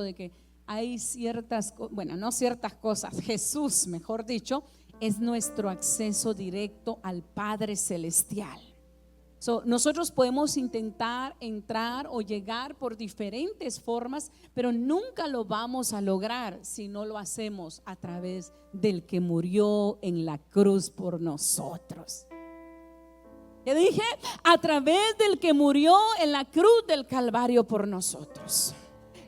de que hay no ciertas cosas, Jesús, mejor dicho, es nuestro acceso directo al Padre Celestial. Nosotros podemos intentar entrar o llegar por diferentes formas, pero nunca lo vamos a lograr si no lo hacemos a través del que murió en la cruz por nosotros. ¿Qué dije? A través del que murió en la cruz del Calvario por nosotros.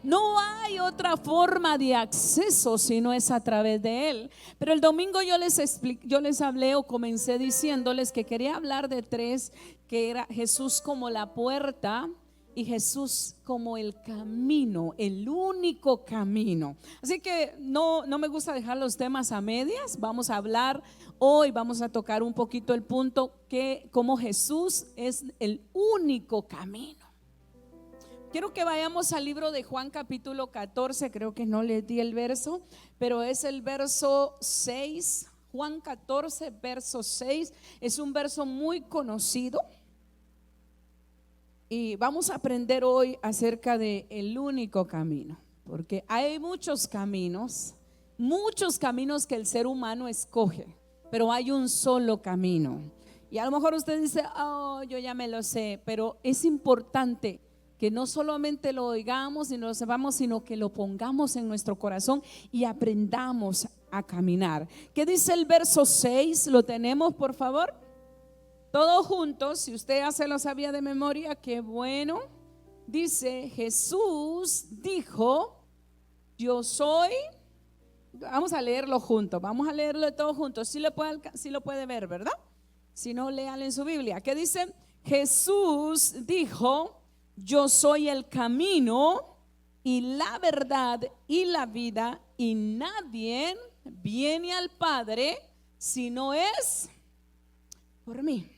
No hay otra forma de acceso si no es a través de Él. Pero el domingo yo les hablé o comencé diciéndoles que quería hablar de tres, que era Jesús como la puerta y Jesús como el camino, el único camino. Así que no me gusta dejar los temas a medias. Vamos a hablar hoy, vamos a tocar un poquito el punto que como Jesús es el único camino. Quiero que vayamos al libro de Juan capítulo 14, creo que no les di el verso, pero es el verso 6, Juan 14, verso 6, es un verso muy conocido y vamos a aprender hoy acerca de el único camino, porque hay muchos caminos que el ser humano escoge, pero hay un solo camino. Y a lo mejor usted dice, oh, yo ya me lo sé, pero es importante que no solamente lo oigamos y lo sepamos, sino que lo pongamos en nuestro corazón y aprendamos a caminar. ¿Qué dice el verso 6? ¿Lo tenemos, por favor? Todos juntos, si usted ya se lo sabía de memoria, qué bueno. Dice, Jesús dijo, yo soy. Vamos a leerlo juntos, vamos a leerlo todos juntos. Si lo puede ver, ¿verdad? Si no, léalo en su Biblia. ¿Qué dice? Jesús dijo, yo soy el camino y la verdad y la vida, y nadie viene al Padre si no es por mí.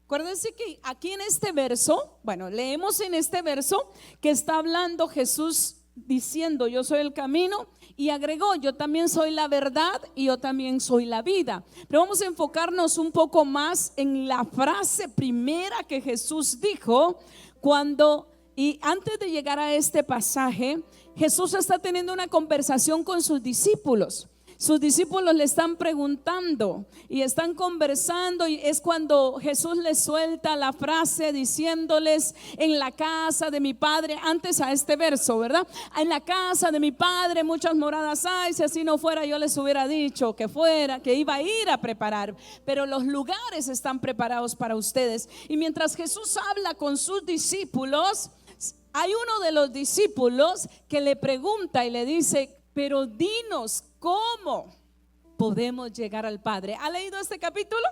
Acuérdense que aquí en este verso, leemos en este verso que está hablando Jesús diciendo, yo soy el camino, y agregó, yo también soy la verdad y yo también soy la vida. Pero vamos a enfocarnos un poco más en la frase primera que Jesús dijo y antes de llegar a este pasaje, Jesús está teniendo una conversación con sus discípulos. Sus discípulos le están preguntando y están conversando, y es cuando Jesús les suelta la frase diciéndoles, en la casa de mi Padre, antes a este verso, ¿verdad? En la casa de mi Padre muchas moradas hay, si así no fuera yo les hubiera dicho que iba a ir a preparar, pero los lugares están preparados para ustedes. Y mientras Jesús habla con sus discípulos, hay uno de los discípulos que le pregunta y le dice, pero dinos, ¿cómo podemos llegar al Padre? ¿Ha leído este capítulo?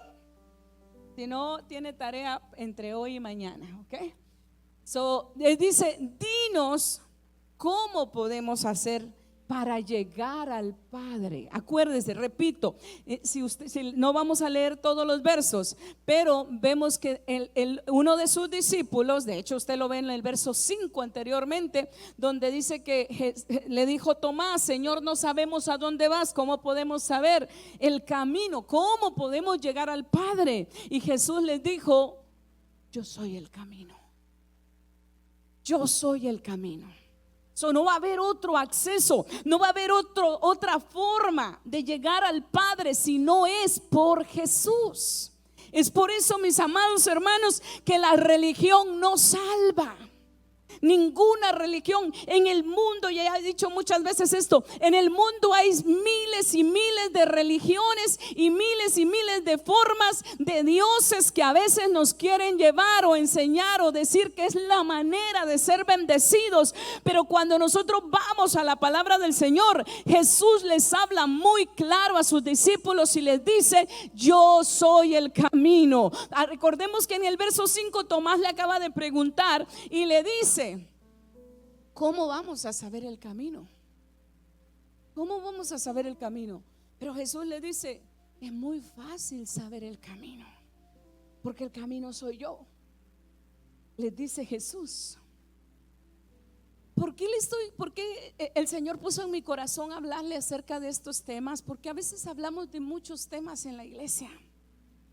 Si no, tiene tarea entre hoy y mañana, ¿ok? Él dice, dinos cómo podemos hacer para llegar al Padre. Acuérdese, repito, si no vamos a leer todos los versos, pero vemos que uno de sus discípulos, de hecho usted lo ve en el verso 5 anteriormente, donde dice que le dijo Tomás, Señor, no sabemos a dónde vas, ¿cómo podemos saber el camino? ¿Cómo podemos llegar al Padre? Y Jesús les dijo, yo soy el camino. Yo soy el camino. No va a haber otro acceso, no va a haber otra forma de llegar al Padre si no es por Jesús. Es por eso, mis amados hermanos, que la religión no salva. Ninguna religión en el mundo, ya he dicho muchas veces esto, en el mundo hay miles y miles de religiones y miles de formas de dioses que a veces nos quieren llevar o enseñar o decir que es la manera de ser bendecidos. Pero cuando nosotros vamos a la palabra del Señor, Jesús les habla muy claro a sus discípulos y les dice, yo soy el camino. Recordemos que en el verso 5 Tomás le acaba de preguntar y le dice, ¿cómo vamos a saber el camino? ¿Cómo vamos a saber el camino? Pero Jesús le dice, es muy fácil saber el camino, porque el camino soy yo. Les dice Jesús. ¿Por qué el Señor puso en mi corazón hablarle acerca de estos temas? Porque a veces hablamos de muchos temas en la iglesia.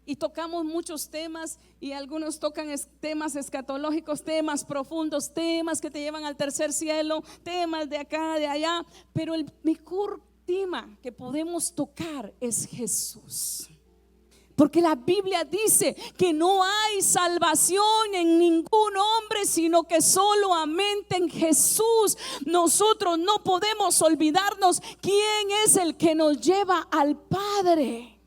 y tocamos muchos temas, y algunos tocan temas escatológicos, temas profundos, temas que te llevan al tercer cielo, temas de acá, de allá, pero el mejor tema que podemos tocar es Jesús. Porque la Biblia dice que no hay salvación en ningún hombre, sino que solamente en Jesús. Nosotros no podemos olvidarnos quién es el que nos lleva al Padre.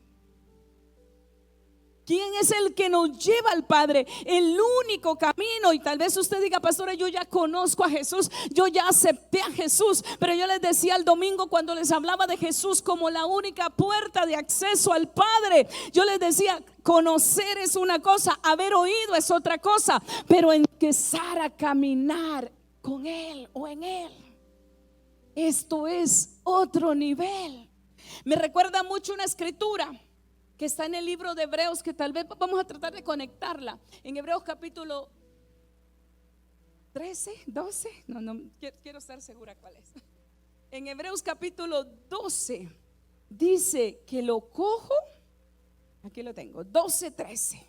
¿Quién es el que nos lleva al Padre? El único camino. Y tal vez usted diga: pastora, yo ya conozco a Jesús, yo ya acepté a Jesús. Pero yo les decía el domingo, cuando les hablaba de Jesús como la única puerta de acceso al Padre, yo les decía: conocer es una cosa, haber oído es otra cosa, pero empezar a caminar con Él o en Él, esto es otro nivel. Me recuerda mucho una escritura que está en el libro de Hebreos, que tal vez vamos a tratar de conectarla. En Hebreos capítulo 13, 12, no quiero estar segura cuál es. En Hebreos capítulo 12 dice que lo cojo, aquí lo tengo, 12, 13.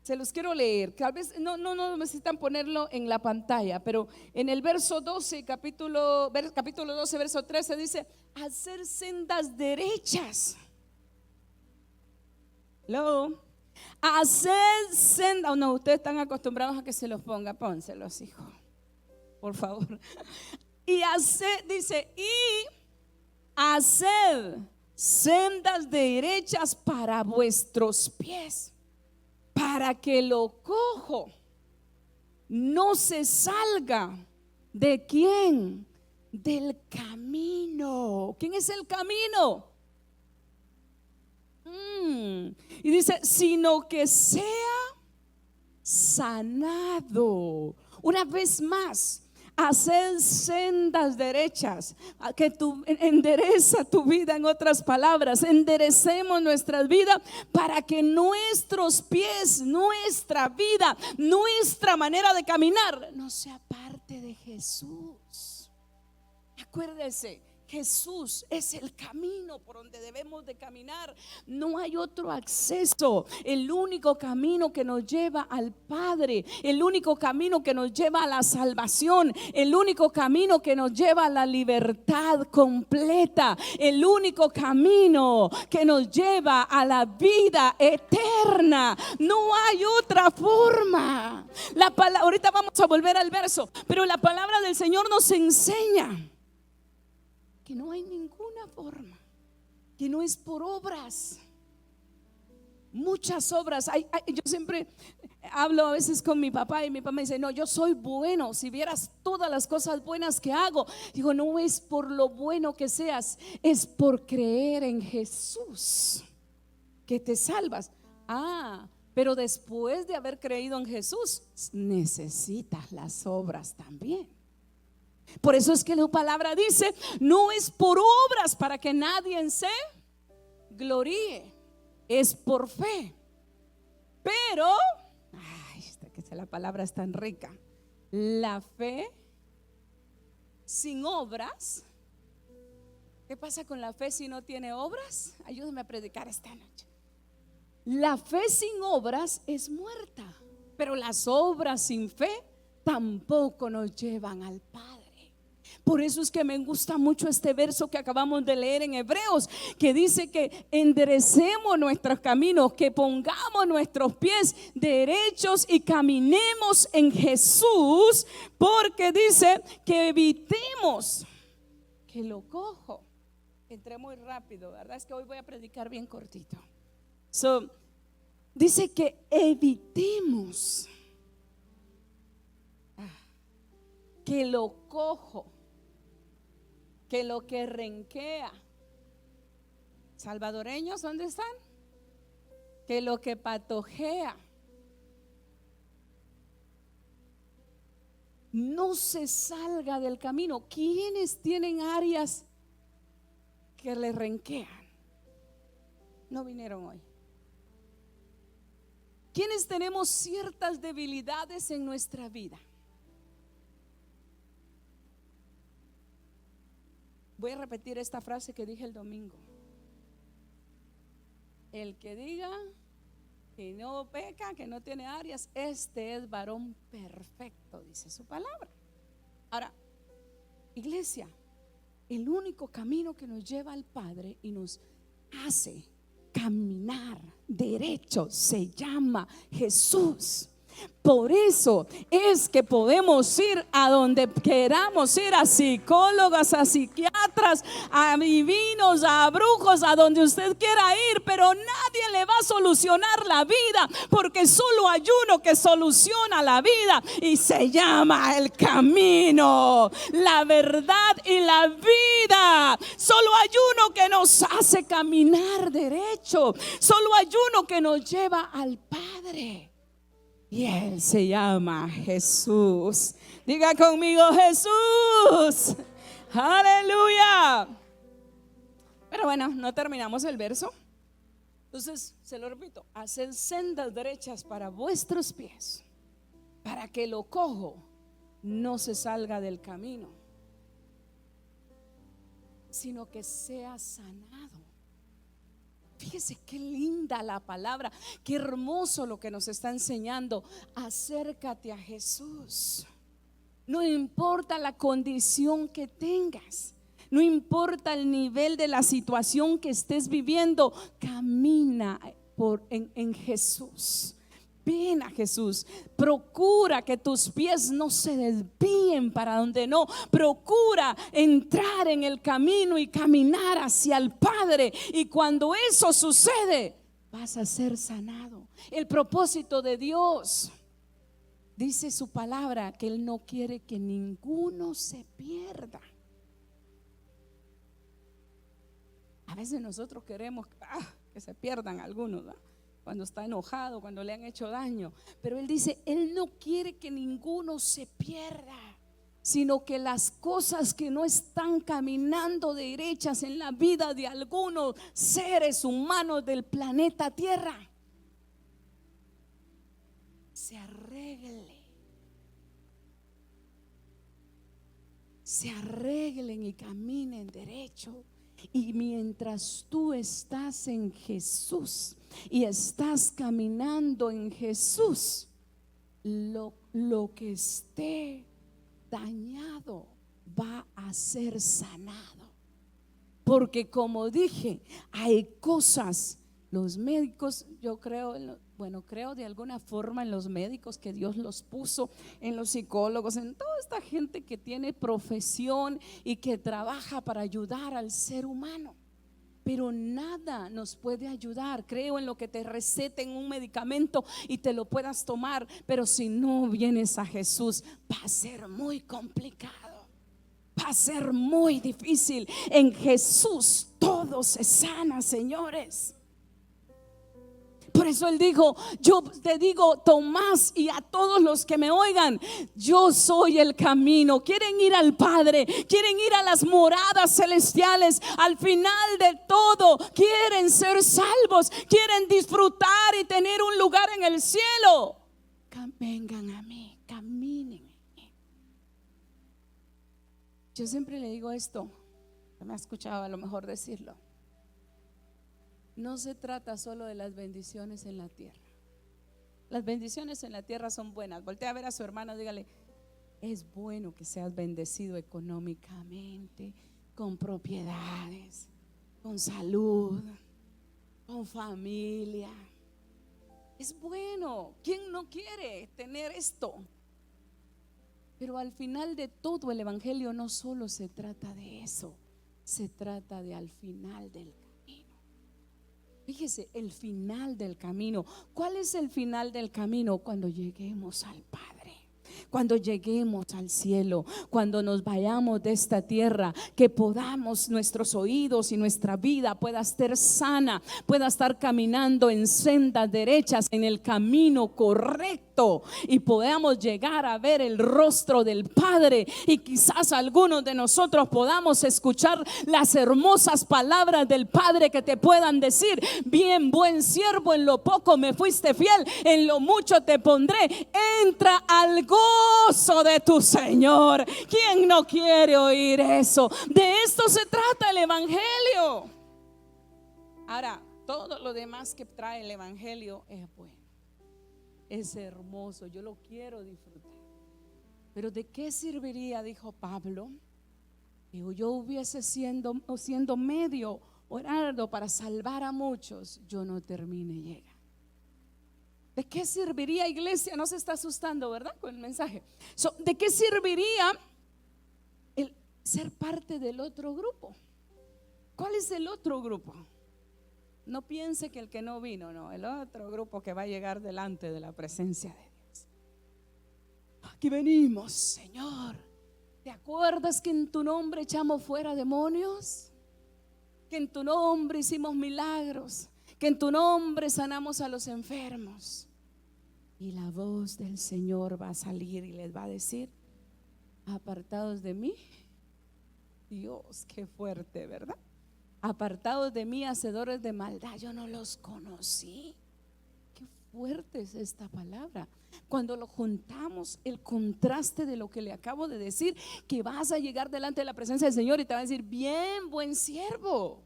Se los quiero leer. Tal vez no necesitan ponerlo en la pantalla, pero en el verso 12, capítulo 12, verso 13 dice: hacer sendas derechas. Hacer sendas. No, ustedes están acostumbrados a que se los ponga, pónselos, hijo, por favor. Y hacer, dice, y hacer sendas derechas para vuestros pies, para que lo cojo no se salga. ¿De quién? Del camino. ¿Quién es el camino? Y dice: sino que sea sanado. Una vez más, hacer sendas derechas, que tú endereza tu vida. En otras palabras, enderecemos nuestras vidas para que nuestros pies, nuestra vida, nuestra manera de caminar no sea parte de Jesús. Acuérdese, Jesús es el camino por donde debemos de caminar. No hay otro acceso. El único camino que nos lleva al Padre, el único camino que nos lleva a la salvación, el único camino que nos lleva a la libertad completa, el único camino que nos lleva a la vida eterna. No hay otra forma. Ahorita vamos a volver al verso, pero la palabra del Señor nos enseña que no hay ninguna forma, que no es por obras. Muchas obras. Yo siempre hablo a veces con mi papá, y mi papá me dice: no, yo soy bueno. Si vieras todas las cosas buenas que hago. Digo: no es por lo bueno que seas, es por creer en Jesús que te salvas. Pero después de haber creído en Jesús, necesitas las obras también. Por eso es que la palabra dice: no es por obras para que nadie se gloríe, es por fe. Pero que la palabra es tan rica. La fe sin obras. ¿Qué pasa con la fe si no tiene obras? Ayúdame a predicar esta noche. La fe sin obras es muerta, pero las obras sin fe tampoco nos llevan al Padre. Por eso es que me gusta mucho este verso que acabamos de leer en Hebreos, que dice que enderecemos nuestros caminos, que pongamos nuestros pies derechos y caminemos en Jesús, porque dice que evitemos que lo cojo. Entré muy rápido, ¿verdad? Es que hoy voy a predicar bien cortito. Dice que evitemos que lo cojo, que lo que renquea. Salvadoreños, ¿dónde están? Que lo que patojea no se salga del camino. ¿Quiénes tienen áreas que le renquean? No vinieron hoy. ¿Quiénes tenemos ciertas debilidades en nuestra vida? Voy a repetir esta frase que dije el domingo. El que diga que no peca, que no tiene áreas, este es varón perfecto, dice su palabra. Ahora, iglesia, el único camino que nos lleva al Padre y nos hace caminar derecho se llama Jesús. Por eso es que podemos ir a donde queramos ir, a psicólogos, a psiquiatras, a divinos, a brujos, a donde usted quiera ir, pero nadie le va a solucionar la vida, porque solo hay uno que soluciona la vida y se llama el camino, la verdad y la vida. Solo hay uno que nos hace caminar derecho, solo hay uno que nos lleva al Padre. Y Él se llama Jesús. Diga conmigo, Jesús. Aleluya. Pero bueno, no terminamos el verso. Entonces, se lo repito: haced sendas derechas para vuestros pies, para que lo cojo no se salga del camino, sino que sea sanado. Fíjese qué linda la palabra, qué hermoso lo que nos está enseñando. Acércate a Jesús. No importa la condición que tengas, no importa el nivel de la situación que estés viviendo, camina en Jesús. Ven a Jesús. Procura que tus pies no se desvíen para donde no. Procura entrar en el camino y caminar hacia el Padre. Y cuando eso sucede, vas a ser sanado. El propósito de Dios, dice su palabra, que Él no quiere que ninguno se pierda. A veces nosotros queremos que se pierdan algunos, ¿no? Cuando está enojado, cuando le han hecho daño. Pero Él dice, Él no quiere que ninguno se pierda, sino que las cosas que no están caminando derechas en la vida de algunos seres humanos del planeta Tierra se arreglen y caminen derecho. Y mientras tú estás en Jesús y estás caminando en Jesús, lo que esté dañado va a ser sanado. Porque como dije, hay cosas, los médicos, yo creo, creo de alguna forma en los médicos que Dios los puso, en los psicólogos, en toda esta gente que tiene profesión y que trabaja para ayudar al ser humano. Pero nada nos puede ayudar. Creo en lo que te receten un medicamento y te lo puedas tomar, pero si no vienes a Jesús, va a ser muy complicado, va a ser muy difícil. En Jesús todo se sana, señores. Por eso Él dijo, yo te digo, Tomás, y a todos los que me oigan, yo soy el camino. Quieren ir al Padre, quieren ir a las moradas celestiales, al final de todo quieren ser salvos, quieren disfrutar y tener un lugar en el cielo. Vengan a mí, caminen. Yo siempre le digo esto, me ha escuchado a lo mejor decirlo. No se trata solo de las bendiciones en la tierra. Las bendiciones en la tierra son buenas. Voltea a ver a su hermano, dígale, es bueno que seas bendecido económicamente, con propiedades, con salud, con familia. Es bueno. ¿Quién no quiere tener esto? Pero al final de todo, el evangelio no solo se trata de eso, se trata de al final del camino. Fíjese, el final del camino. ¿Cuál es el final del camino? Cuando lleguemos al Padre, cuando lleguemos al cielo, cuando nos vayamos de esta tierra, que podamos, nuestros oídos y nuestra vida pueda estar sana, pueda estar caminando en sendas derechas, en el camino correcto, y podamos llegar a ver el rostro del Padre. Y quizás algunos de nosotros podamos escuchar las hermosas palabras del Padre que te puedan decir, bien, buen siervo, en lo poco me fuiste fiel, en lo mucho te pondré, entra al gozo de tu Señor. ¿Quién no quiere oír eso? De esto se trata el evangelio. Ahora, todo lo demás que trae el evangelio es bueno, es hermoso, yo lo quiero disfrutar. Pero ¿de qué serviría, dijo Pablo, que yo hubiese siendo medio orando para salvar a muchos, yo no termine llega? ¿De qué serviría, iglesia? No se está asustando, ¿verdad? Con el mensaje. ¿De qué serviría el ser parte del otro grupo? ¿Cuál es el otro grupo? No piense que el que no vino, no, el otro grupo que va a llegar delante de la presencia de Dios. Aquí venimos, Señor. ¿Te acuerdas que en tu nombre echamos fuera demonios? Que en tu nombre hicimos milagros, que en tu nombre sanamos a los enfermos. Y la voz del Señor va a salir y les va a decir: apartados de mí. Dios, qué fuerte, ¿verdad? Apartados de mí, hacedores de maldad, yo no los conocí. Qué fuerte es esta palabra. Cuando lo juntamos, el contraste de lo que le acabo de decir, que vas a llegar delante de la presencia del Señor y te va a decir: bien, buen siervo,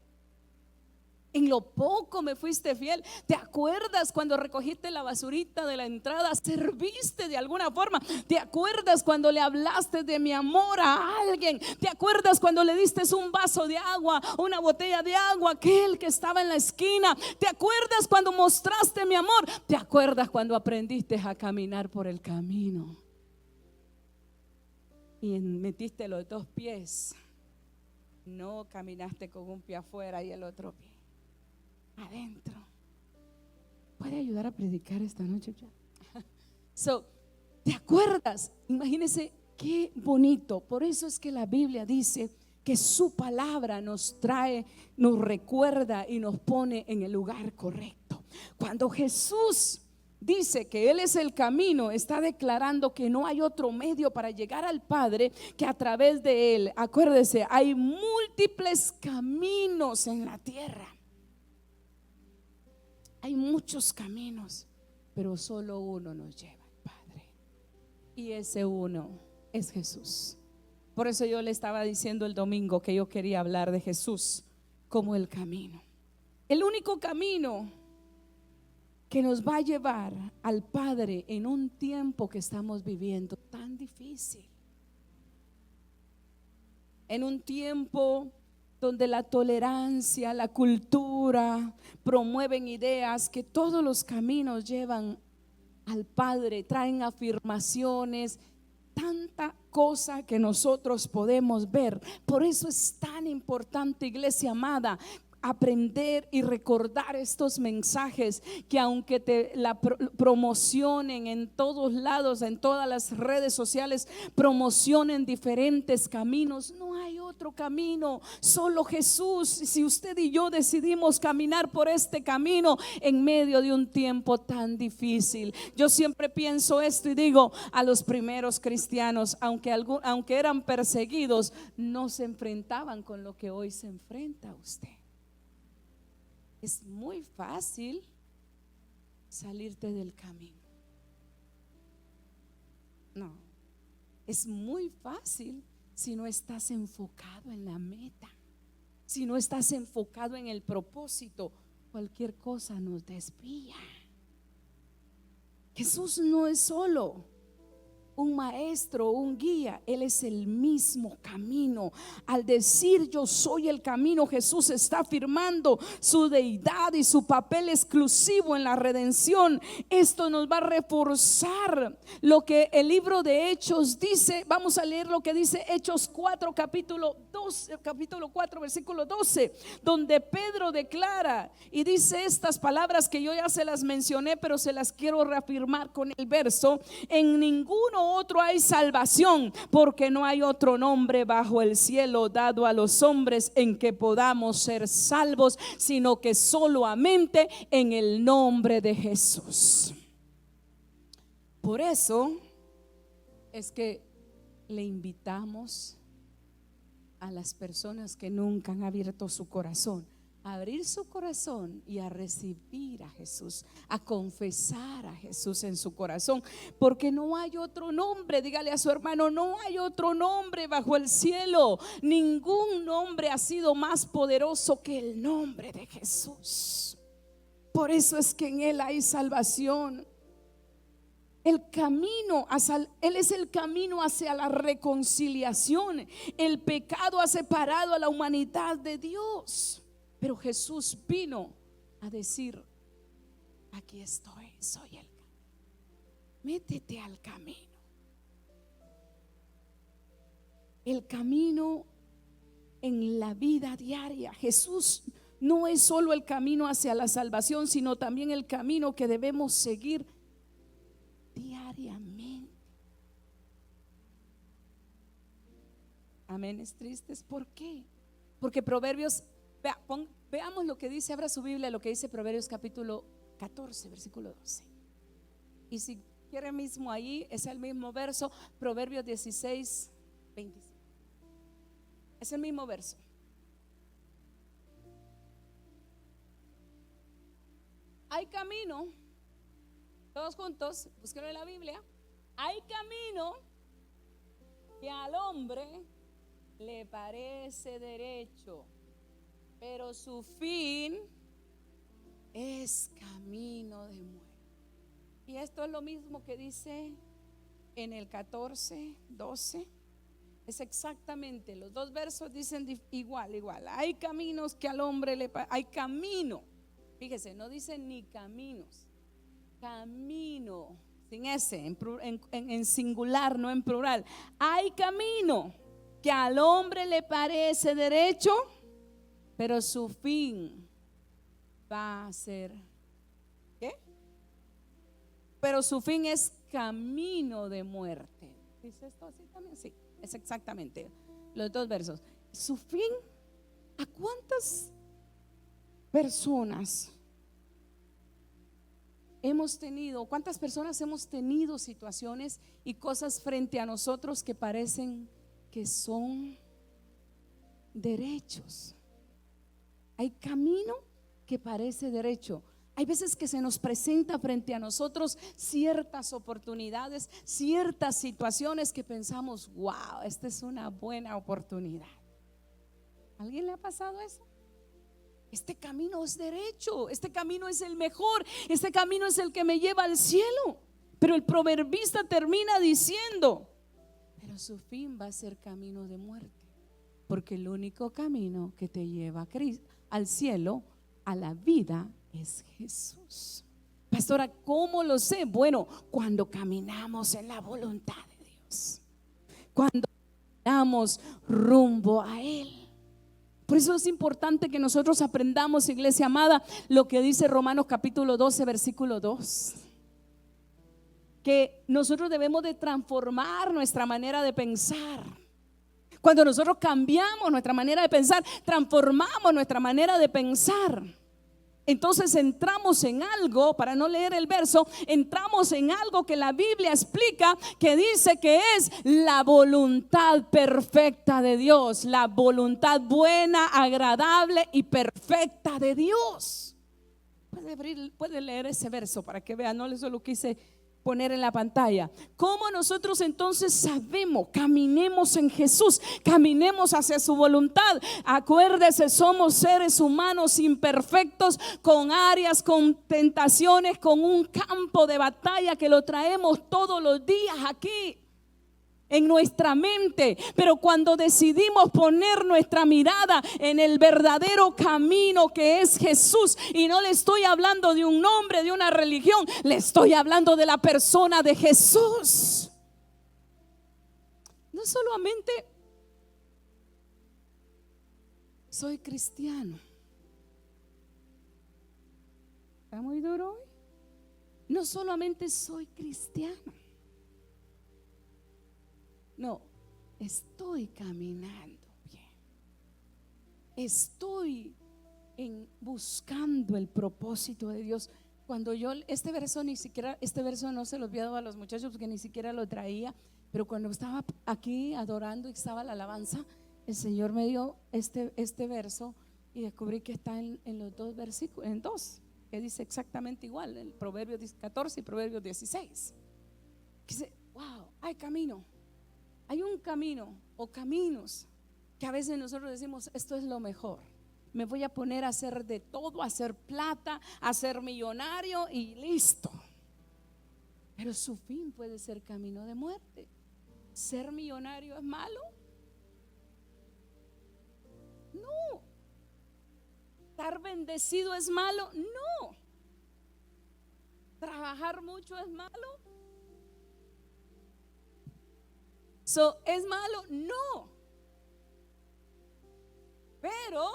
en lo poco me fuiste fiel. ¿Te acuerdas cuando recogiste la basurita de la entrada? Serviste de alguna forma. ¿Te acuerdas cuando le hablaste de mi amor a alguien? ¿Te acuerdas cuando le diste un vaso de agua, una botella de agua a aquel que estaba en la esquina? ¿Te acuerdas cuando mostraste mi amor? ¿Te acuerdas cuando aprendiste a caminar por el camino y metiste los dos pies? No caminaste con un pie afuera y el otro pie adentro. ¿Puede ayudar a predicar esta noche? ¿Te acuerdas? Imagínense qué bonito. Por eso es que la Biblia dice que su palabra nos trae, nos recuerda y nos pone en el lugar correcto. Cuando Jesús dice que Él es el camino, está declarando que no hay otro medio para llegar al Padre que a través de Él. Acuérdese, hay múltiples caminos en la tierra. Hay muchos caminos, pero solo uno nos lleva al Padre, y ese uno es Jesús. Por eso yo le estaba diciendo el domingo que yo quería hablar de Jesús como el camino, el único camino que nos va a llevar al Padre en un tiempo que estamos viviendo tan difícil, en un tiempo donde la tolerancia, la cultura promueven ideas que todos los caminos llevan al Padre, traen afirmaciones, tanta cosa que nosotros podemos ver. Por eso es tan importante, iglesia amada, aprender y recordar estos mensajes, que aunque te la promocionen en todos lados, en todas las redes sociales, promocionen diferentes caminos, no hay otro camino, solo Jesús. Si usted y yo decidimos caminar por este camino en medio de un tiempo tan difícil, yo siempre pienso esto y digo: a los primeros cristianos, aunque eran perseguidos, no se enfrentaban con lo que hoy se enfrenta usted. Es muy fácil salirte del camino. No, es muy fácil si no estás enfocado en la meta, si no estás enfocado en el propósito. Cualquier cosa nos desvía. Jesús no es solo un maestro, un guía, Él es el mismo camino. Al decir yo soy el camino, Jesús está afirmando su deidad y su papel exclusivo en la redención. Esto nos va a reforzar lo que el libro de Hechos dice. Vamos a leer lo que dice Hechos 4, capítulo 4, versículo 12, donde Pedro declara y dice estas palabras que yo ya se las mencioné, pero se las quiero reafirmar con el verso: en ninguno otro hay salvación, porque no hay otro nombre bajo el cielo dado a los hombres en que podamos ser salvos, sino que solamente en el nombre de Jesús. Por eso es que le invitamos a las personas que nunca han abierto su corazón a abrir su corazón y a recibir a Jesús, a confesar a Jesús en su corazón, porque no hay otro nombre. Dígale a su hermano: no hay otro nombre bajo el cielo. Ningún nombre ha sido más poderoso que el nombre de Jesús. Por eso es que en Él hay salvación. El camino Él es el camino hacia la reconciliación. El pecado ha separado a la humanidad de Dios, pero Jesús vino a decir: aquí estoy, soy el camino. Métete al camino. El camino en la vida diaria. Jesús no es solo el camino hacia la salvación, sino también el camino que debemos seguir diariamente. Aménes tristes. ¿Por qué? Porque Proverbios, veamos lo que dice, abra su Biblia, lo que dice Proverbios capítulo 14, versículo 12. Y si quiere mismo ahí, es el mismo verso, Proverbios 16, 25. Es el mismo verso. Hay camino, todos juntos, búsquenlo en la Biblia. Hay camino que al hombre le parece derecho, pero su fin es camino de muerte. Y esto es lo mismo que dice en el 14, 12. Es exactamente, los dos versos dicen igual. Hay caminos que al hombre le parece. Hay camino. Fíjese, no dice ni caminos. Camino, sin ese, en singular, no en plural. Hay camino que al hombre le parece derecho, pero su fin va a ser ¿qué? Pero su fin es camino de muerte. ¿Dice esto así también? Sí, es exactamente los dos versos. Su fin, ¿a cuántas personas hemos tenido, cuántas personas hemos tenido situaciones y cosas frente a nosotros que parecen que son derechos? Hay camino que parece derecho. Hay veces que se nos presenta frente a nosotros ciertas oportunidades, ciertas situaciones que pensamos: wow, esta es una buena oportunidad. ¿A alguien le ha pasado eso? Este camino es derecho, este camino es el mejor, este camino es el que me lleva al cielo. Pero el proverbista termina diciendo: pero su fin va a ser camino de muerte, porque el único camino que te lleva al cielo, a la vida, es Jesús. Pastora, ¿cómo lo sé? Bueno, cuando caminamos en la voluntad de Dios, cuando caminamos rumbo a Él. Por eso es importante que nosotros aprendamos, iglesia amada, lo que dice Romanos capítulo 12, versículo 2. Que nosotros debemos de transformar nuestra manera de pensar. Cuando nosotros cambiamos nuestra manera de pensar, transformamos nuestra manera de pensar, entonces entramos en algo, para no leer el verso, entramos en algo que la Biblia explica, que dice que es la voluntad perfecta de Dios, la voluntad buena, agradable y perfecta de Dios. Puede leer ese verso para que vean, no eso lo quise poner en la pantalla. ¿Cómo nosotros entonces sabemos? Caminemos en Jesús, caminemos hacia su voluntad. Acuérdese, somos seres humanos imperfectos, con áreas, con tentaciones, con un campo de batalla que lo traemos todos los días aquí en nuestra mente. Pero cuando decidimos poner nuestra mirada en el verdadero camino que es Jesús, y no le estoy hablando de un nombre, de una religión, le estoy hablando de la persona de Jesús. No solamente soy cristiano. ¿Está muy duro hoy? No solamente soy cristiano. No, estoy caminando bien. Estoy buscando el propósito de Dios. Cuando yo, este verso no se lo había dado a los muchachos porque ni siquiera lo traía, pero cuando estaba aquí adorando y estaba la alabanza, el Señor me dio este verso y descubrí que está en los dos versículos, en dos, que dice exactamente igual, el Proverbios 14 y Proverbios 16. Que dice: wow, hay camino. Hay un camino o caminos que a veces nosotros decimos: esto es lo mejor, me voy a poner a hacer de todo, a hacer plata, a ser millonario y listo. Pero su fin puede ser camino de muerte. ¿Ser millonario es malo? No. ¿Estar bendecido es malo? No. ¿Trabajar mucho es malo? ¿Es malo? No. Pero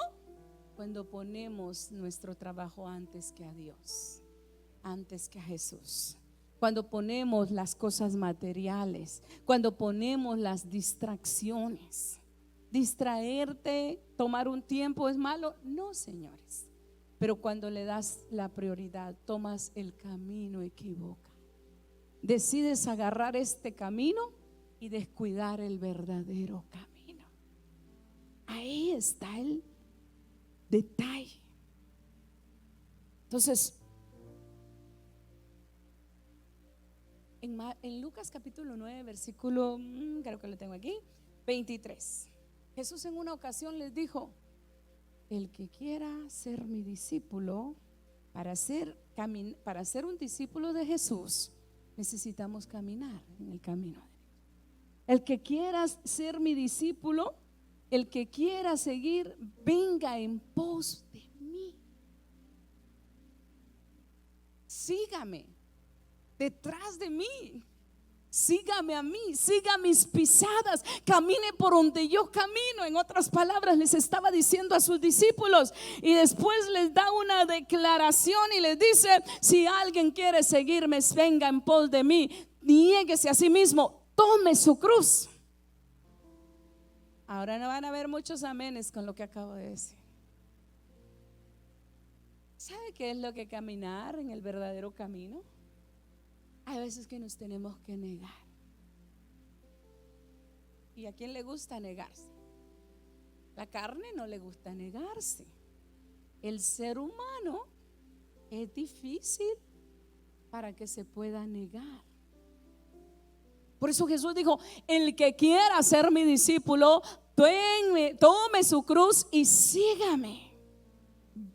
cuando ponemos nuestro trabajo antes que a Dios, antes que a Jesús, cuando ponemos las cosas materiales, cuando ponemos las distracciones, distraerte, tomar un tiempo es malo, no, señores. Pero cuando le das la prioridad, tomas el camino equivocado. Decides agarrar este camino y descuidar el verdadero camino. Ahí está el detalle. Entonces, en Lucas capítulo 9, versículo, creo que lo tengo aquí, 23. Jesús en una ocasión les dijo: el que quiera ser mi discípulo, para ser un discípulo de Jesús, necesitamos caminar en el camino de Dios. El que quiera ser mi discípulo, el que quiera seguir, venga en pos de mí. Sígame, detrás de mí. Sígame a mí, siga mis pisadas, camine por donde yo camino. En otras palabras, les estaba diciendo a sus discípulos, y después les da una declaración y les dice: si alguien quiere seguirme, venga en pos de mí, niéguese a sí mismo, tome su cruz. Ahora no van a haber muchos amenes con lo que acabo de decir. ¿Sabe qué es lo que caminar en el verdadero camino? Hay veces que nos tenemos que negar. ¿Y a quién le gusta negarse? La carne no le gusta negarse. El ser humano es difícil para que se pueda negar. Por eso Jesús dijo: el que quiera ser mi discípulo, tome su cruz y sígame.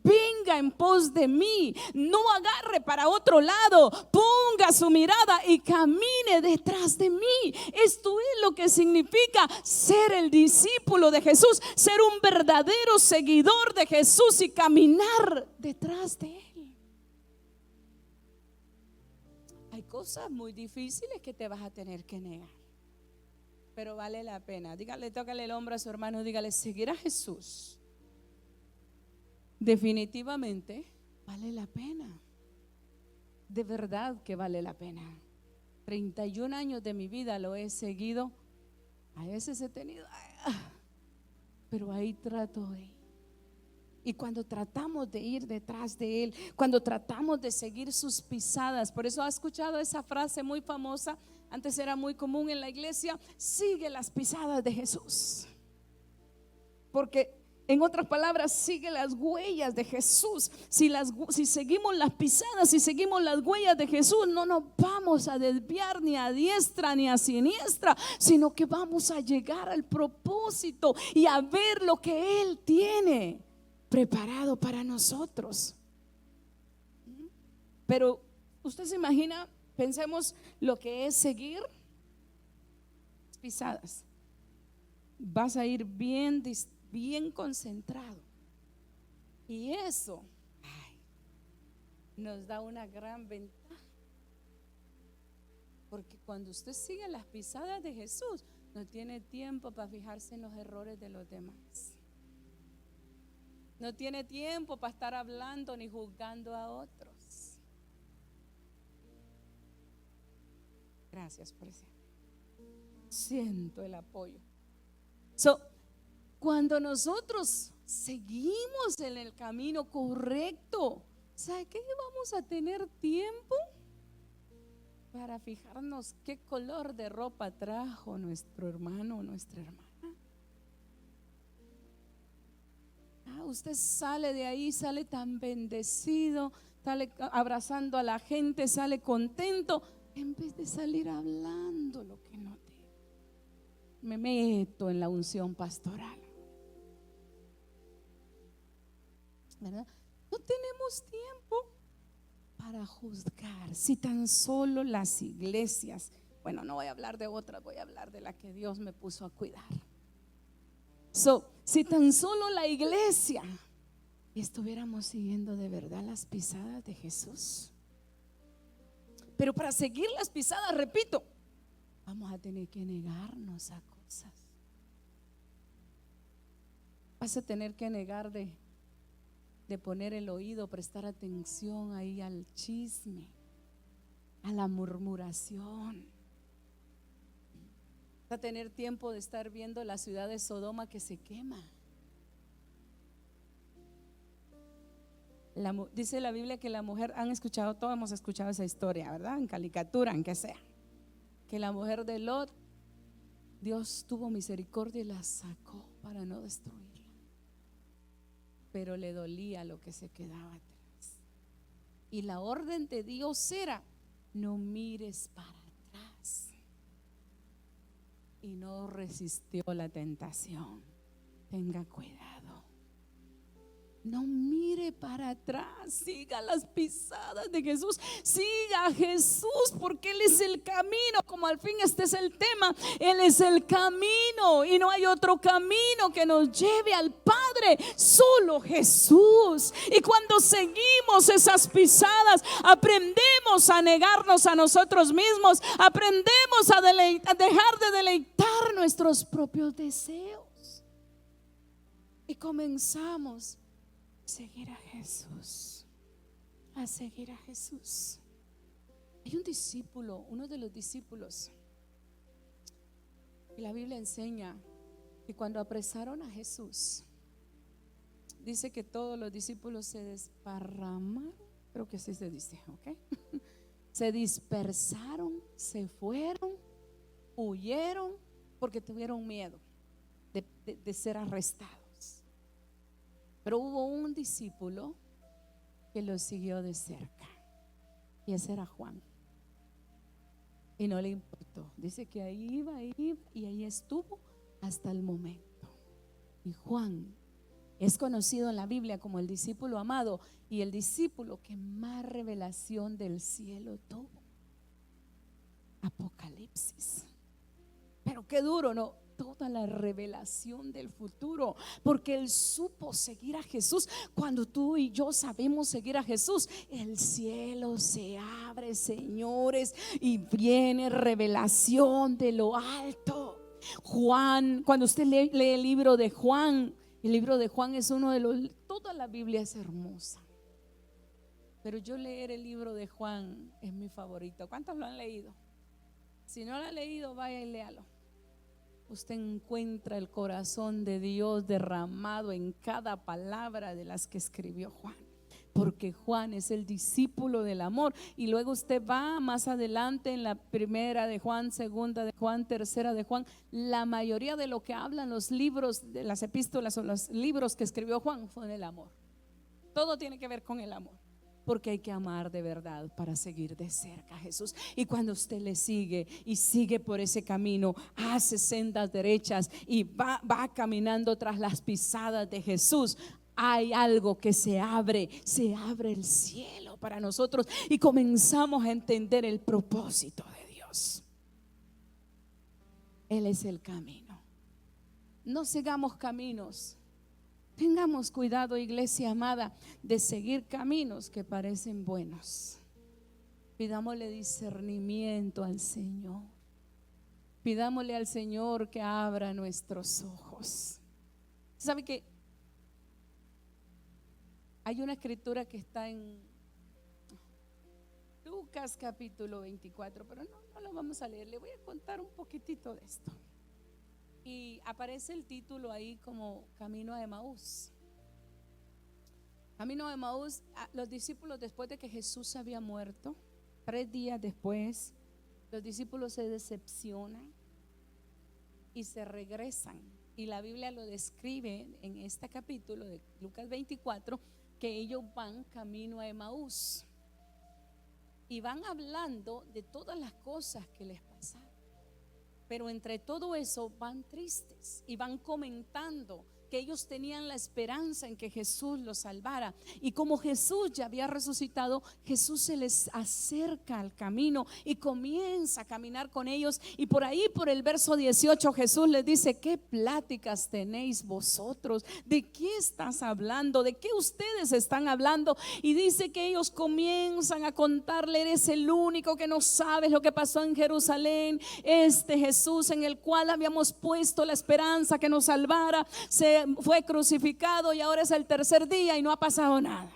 Venga en pos de mí, no agarre para otro lado, ponga su mirada y camine detrás de mí. Esto es lo que significa ser el discípulo de Jesús, ser un verdadero seguidor de Jesús y caminar detrás de Él. Hay cosas muy difíciles que te vas a tener que negar, pero vale la pena. Dígale, tócale el hombro a su hermano, dígale: seguir a Jesús definitivamente vale la pena. De verdad que vale la pena. 31 años de mi vida lo he seguido. A veces he tenido, pero ahí trato de ir. Y cuando tratamos de ir detrás de Él, cuando tratamos de seguir sus pisadas, por eso ha escuchado esa frase muy famosa, antes era muy común en la iglesia: sigue las pisadas de Jesús. Porque en otras palabras, sigue las huellas de Jesús. Si seguimos las pisadas, si seguimos las huellas de Jesús, no nos vamos a desviar ni a diestra ni a siniestra, sino que vamos a llegar al propósito y a ver lo que Él tiene preparado para nosotros. Pero usted se imagina, pensemos lo que es seguir pisadas. Vas a ir bien concentrado, y eso nos da una gran ventaja, porque cuando usted sigue las pisadas de Jesús, no tiene tiempo para fijarse en los errores de los demás, no tiene tiempo para estar hablando ni juzgando a otros. Gracias por eso. Siento el apoyo. Cuando nosotros seguimos en el camino correcto, ¿sabe qué? Vamos a tener tiempo para fijarnos qué color de ropa trajo nuestro hermano o nuestra hermana. Usted sale de ahí, sale tan bendecido, sale abrazando a la gente, sale contento, en vez de salir hablando lo que no te. Me meto en la unción pastoral. ¿verdad? No tenemos tiempo para juzgar. Si tan solo las iglesias, bueno, no voy a hablar de otras, voy a hablar de la que Dios me puso a cuidar. Si tan solo la iglesia estuviéramos siguiendo de verdad las pisadas de Jesús. Pero para seguir las pisadas, repito, vamos a tener que negarnos a cosas. Vas a tener que negar de poner el oído, prestar atención ahí al chisme, a la murmuración. Vas a tener tiempo de estar viendo la ciudad de Sodoma que se quema. Dice la Biblia que la mujer, han escuchado, todos hemos escuchado esa historia, ¿verdad? En caricatura, en que sea, que la mujer de Lot, Dios tuvo misericordia y la sacó para no destruirla, pero le dolía lo que se quedaba atrás. Y la orden de Dios era: no mires para atrás. Y no resistió la tentación. Tenga cuidado. No mire para atrás, siga las pisadas de Jesús, siga a Jesús, porque Él es el camino. Como al fin este es el tema, Él es el camino y no hay otro camino que nos lleve al Padre, solo Jesús. Y cuando seguimos esas pisadas, aprendemos a negarnos a nosotros mismos, aprendemos a dejar de deleitar nuestros propios deseos y comenzamos seguir a Jesús, a seguir a Jesús. Hay un discípulo, uno de los discípulos, y la Biblia enseña que cuando apresaron a Jesús, dice que todos los discípulos se desparramaron, creo que así se dice, ¿ok? Se dispersaron, se fueron, huyeron, porque tuvieron miedo de ser arrestados. Pero hubo un discípulo que lo siguió de cerca, y ese era Juan. Y no le importó. Dice que ahí iba y ahí estuvo hasta el momento. Y Juan es conocido en la Biblia como el discípulo amado y el discípulo que más revelación del cielo tuvo. Apocalipsis. Pero qué duro, ¿no? Toda la revelación del futuro, porque Él supo seguir a Jesús. Cuando tú y yo sabemos seguir a Jesús, el cielo se abre, señores, y viene revelación de lo alto. Juan, cuando usted lee el libro de Juan, el libro de Juan es uno de los, toda la Biblia es hermosa, pero yo leer el libro de Juan es mi favorito. ¿Cuántos lo han leído? Si no lo han leído, vaya y léalo. Usted encuentra el corazón de Dios derramado en cada palabra de las que escribió Juan, porque Juan es el discípulo del amor. Y luego usted va más adelante en la primera de Juan, segunda de Juan, tercera de Juan. La mayoría de lo que hablan los libros de las epístolas o los libros que escribió Juan fue del amor. Todo tiene que ver con el amor, porque hay que amar de verdad para seguir de cerca a Jesús. Y cuando usted le sigue y sigue por ese camino, hace sendas derechas y va caminando tras las pisadas de Jesús, hay algo que se abre el cielo para nosotros y comenzamos a entender el propósito de Dios. Él es el camino. No sigamos caminos. Tengamos cuidado, iglesia amada, de seguir caminos que parecen buenos. Pidámosle discernimiento al Señor. Pidámosle al Señor que abra nuestros ojos. ¿Sabe que hay una escritura que está en Lucas capítulo 24? Pero no lo vamos a leer. Le voy a contar un poquitito de esto. Y aparece el título ahí como Camino a Emaús. Camino a Emaús. Los discípulos, después de que Jesús había muerto, 3 días después, los discípulos se decepcionan y se regresan. Y la Biblia lo describe en este capítulo de Lucas 24, que ellos van camino a Emaús y van hablando de todas las cosas que les pasaron. Pero entre todo eso van tristes y van comentando que ellos tenían la esperanza en que Jesús los salvara. Y como Jesús ya había resucitado, Jesús se les acerca al camino y comienza a caminar con ellos. Y por ahí, por el verso 18, Jesús les dice: ¿qué pláticas tenéis vosotros? ¿De qué estás hablando? ¿De qué ustedes están hablando? Y dice que ellos comienzan a contarle: eres el único que no sabes lo que pasó en Jerusalén. Este Jesús en el cual habíamos puesto la esperanza que nos salvara, fue crucificado y ahora es el tercer día y no ha pasado nada.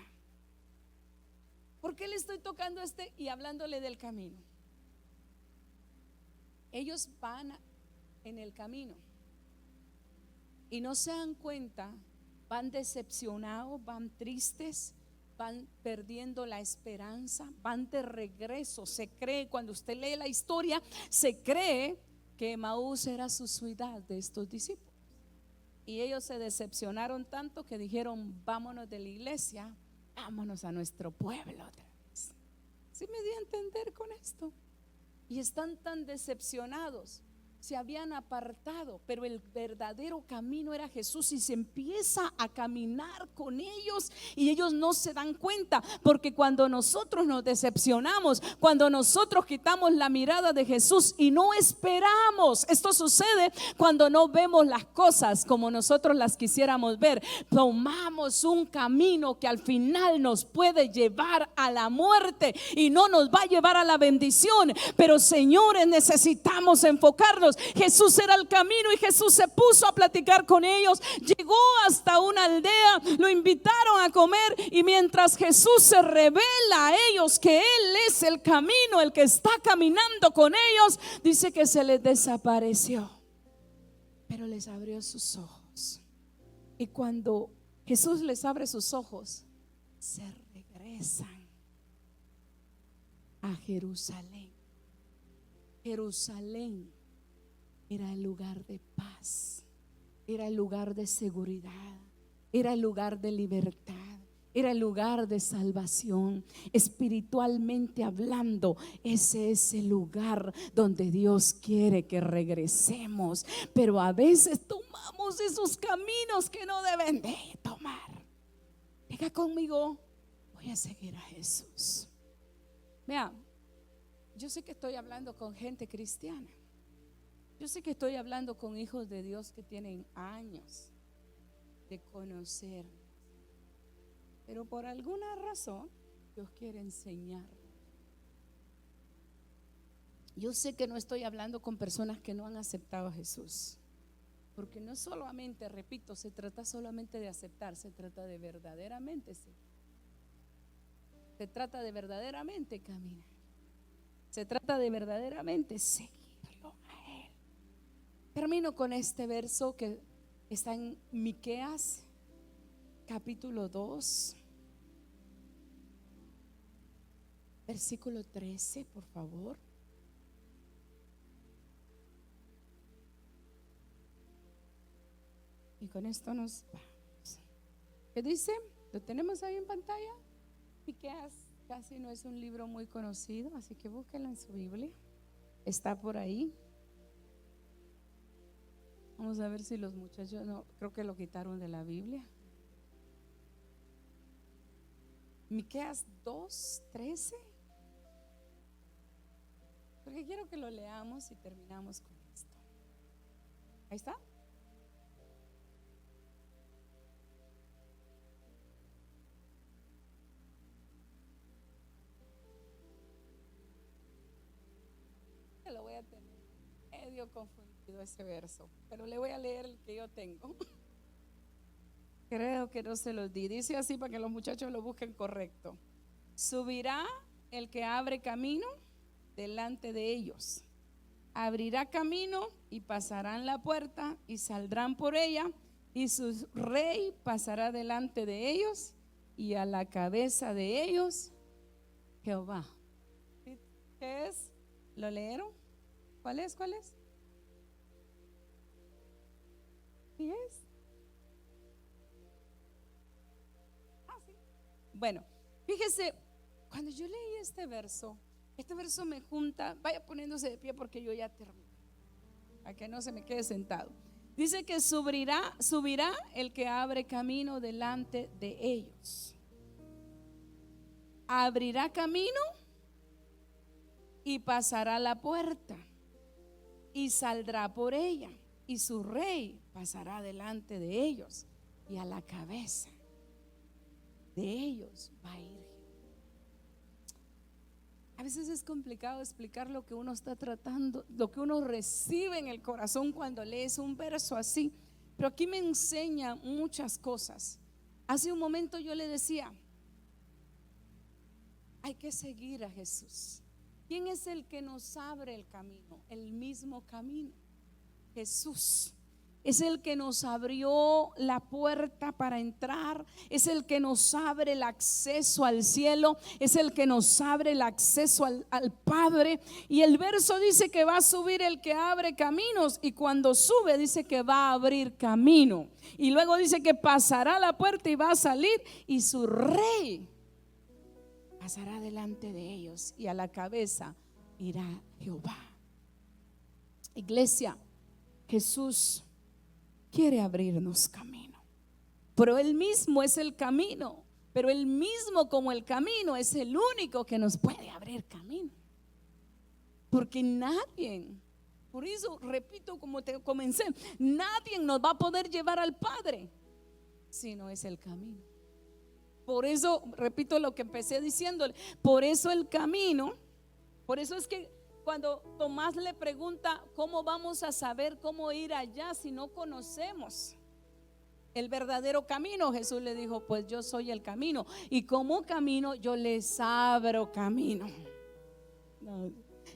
¿Por qué le estoy tocando y hablándole del camino? Ellos van en el camino y no se dan cuenta, van decepcionados, van tristes, van perdiendo la esperanza, van de regreso. Se cree, cuando usted lee la historia, se cree que Emaús era su ciudad de estos discípulos. Y ellos se decepcionaron tanto que dijeron: vámonos de la iglesia, vámonos a nuestro pueblo otra vez. ¿Sí me di a entender con esto? Y están tan decepcionados, se habían apartado, pero el verdadero camino era Jesús, y se empieza a caminar con ellos y ellos no se dan cuenta, porque cuando nosotros nos decepcionamos, cuando nosotros quitamos la mirada de Jesús y no esperamos, esto sucede cuando no vemos las cosas como nosotros las quisiéramos ver, tomamos un camino que al final nos puede llevar a la muerte y no nos va a llevar a la bendición. Pero señores, necesitamos enfocarnos. Jesús era el camino y Jesús se puso a platicar con ellos. Llegó hasta una aldea, lo invitaron a comer, y mientras Jesús se revela a ellos que Él es el camino, el que está caminando con ellos, dice que se les desapareció, pero les abrió sus ojos. Y cuando Jesús les abre sus ojos, se regresan a Jerusalén. Jerusalén era el lugar de paz, era el lugar de seguridad, era el lugar de libertad, era el lugar de salvación. Espiritualmente hablando, ese es el lugar donde Dios quiere que regresemos. Pero a veces tomamos esos caminos que no deben de tomar. Venga conmigo, voy a seguir a Jesús. Vea, yo sé que estoy hablando con gente cristiana. Yo sé que estoy hablando con hijos de Dios que tienen años de conocer, pero por alguna razón Dios quiere enseñar. Yo sé que no estoy hablando con personas que no han aceptado a Jesús, porque no solamente, repito, se trata solamente de aceptar, se trata de verdaderamente seguir. Se trata de verdaderamente caminar. Se trata de verdaderamente seguirlo a Él. Termino con este verso que está en Miqueas capítulo 2, versículo 13, por favor. Y con esto nos vamos. ¿Qué dice? ¿Lo tenemos ahí en pantalla? Miqueas casi no es un libro muy conocido, así que búsquenlo en su Biblia. Está por ahí. Vamos a ver si los muchachos, no, creo que lo quitaron de la Biblia. Miqueas 2:13. Porque quiero que lo leamos y terminamos con esto. Ahí está. Lo voy a tener medio confundido ese verso, pero le voy a leer el que yo tengo. Creo que no se los di. Dice así para que los muchachos lo busquen correcto. Subirá el que abre camino delante de ellos, abrirá camino y pasarán la puerta y saldrán por ella, y su rey pasará delante de ellos, y a la cabeza de ellos Jehová. ¿Qué es? ¿Lo leyeron? ¿Cuál es? ¿Cuál es? ¿Qué es? Ah, sí. Bueno, fíjese, cuando yo leí este verso me junta, vaya poniéndose de pie porque yo ya termino, para que no se me quede sentado. Dice que subirá el que abre camino delante de ellos. Abrirá camino y pasará la puerta y saldrá por ella, y su rey pasará delante de ellos, y a la cabeza de ellos va a ir. A veces es complicado explicar lo que uno está tratando, lo que uno recibe en el corazón cuando lees un verso así, pero aquí me enseña muchas cosas. Hace un momento yo le decía, hay que seguir a Jesús. ¿Quién es el que nos abre el camino? El mismo camino. Jesús es el que nos abrió la puerta para entrar, es el que nos abre el acceso al cielo, es el que nos abre el acceso al Padre. Y el verso dice que va a subir el que abre caminos, y cuando sube dice que va a abrir camino, y luego dice que pasará la puerta y va a salir, y su rey pasará delante de ellos, y a la cabeza irá Jehová. Iglesia, Jesús quiere abrirnos camino, pero Él mismo es el camino, pero Él mismo como el camino es el único que nos puede abrir camino, porque nadie, por eso repito como te comencé, nadie nos va a poder llevar al Padre si no es el camino. Por eso repito lo que empecé diciéndole, por eso el camino, por eso es que cuando Tomás le pregunta cómo vamos a saber cómo ir allá si no conocemos el verdadero camino, Jesús le dijo, pues yo soy el camino, y como camino yo les abro camino.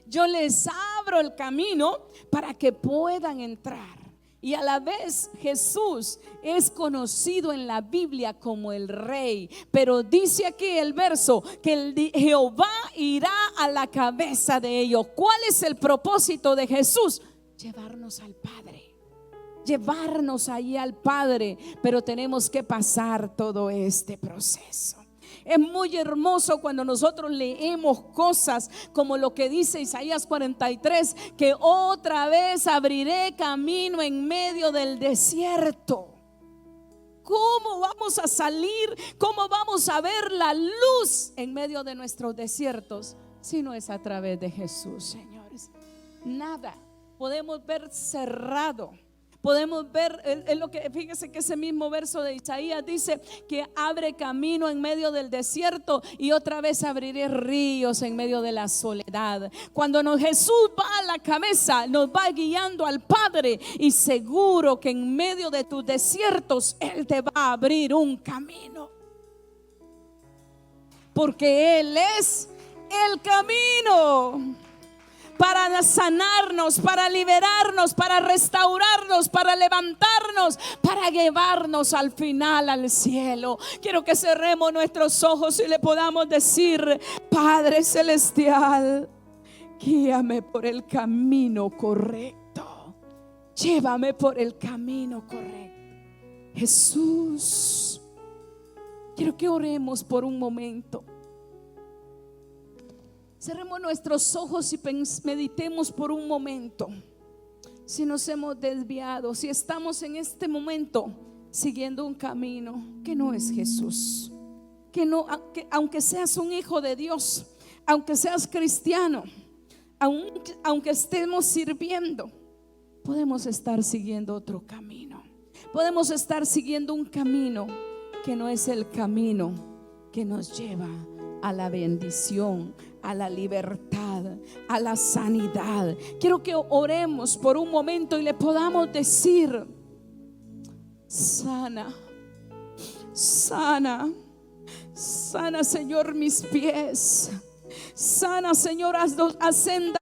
Yo les abro el camino para que puedan entrar. Y a la vez Jesús es conocido en la Biblia como el Rey. Pero dice aquí el verso que Jehová irá a la cabeza de ellos. ¿Cuál es el propósito de Jesús? Llevarnos al Padre, llevarnos allí al Padre. Pero tenemos que pasar todo este proceso. Es muy hermoso cuando nosotros leemos cosas como lo que dice Isaías 43, que otra vez abriré camino en medio del desierto. ¿Cómo vamos a salir? ¿Cómo vamos a ver la luz en medio de nuestros desiertos si no es a través de Jesús, señores? Nada podemos ver cerrado. Podemos ver en lo que, fíjese que ese mismo verso de Isaías dice que abre camino en medio del desierto, y otra vez abriré ríos en medio de la soledad. Cuando Jesús va a la cabeza, nos va guiando al Padre, y seguro que en medio de tus desiertos Él te va a abrir un camino, porque Él es el camino. Para sanarnos, para liberarnos, para restaurarnos, para levantarnos, para llevarnos al final al cielo. Quiero que cerremos nuestros ojos y le podamos decir: Padre celestial, guíame por el camino correcto, llévame por el camino correcto. Jesús, quiero que oremos por un momento. Cerremos nuestros ojos y meditemos por un momento. Si nos hemos desviado, si estamos en este momento siguiendo un camino que no es Jesús, que aunque seas un hijo de Dios, aunque seas cristiano, aunque estemos sirviendo, podemos estar siguiendo otro camino. Podemos estar siguiendo un camino que no es el camino que nos lleva a la bendición, a la libertad, a la sanidad. Quiero que oremos por un momento y le podamos decir: sana, sana, sana, Señor, mis pies. Sana, Señor, haz sendas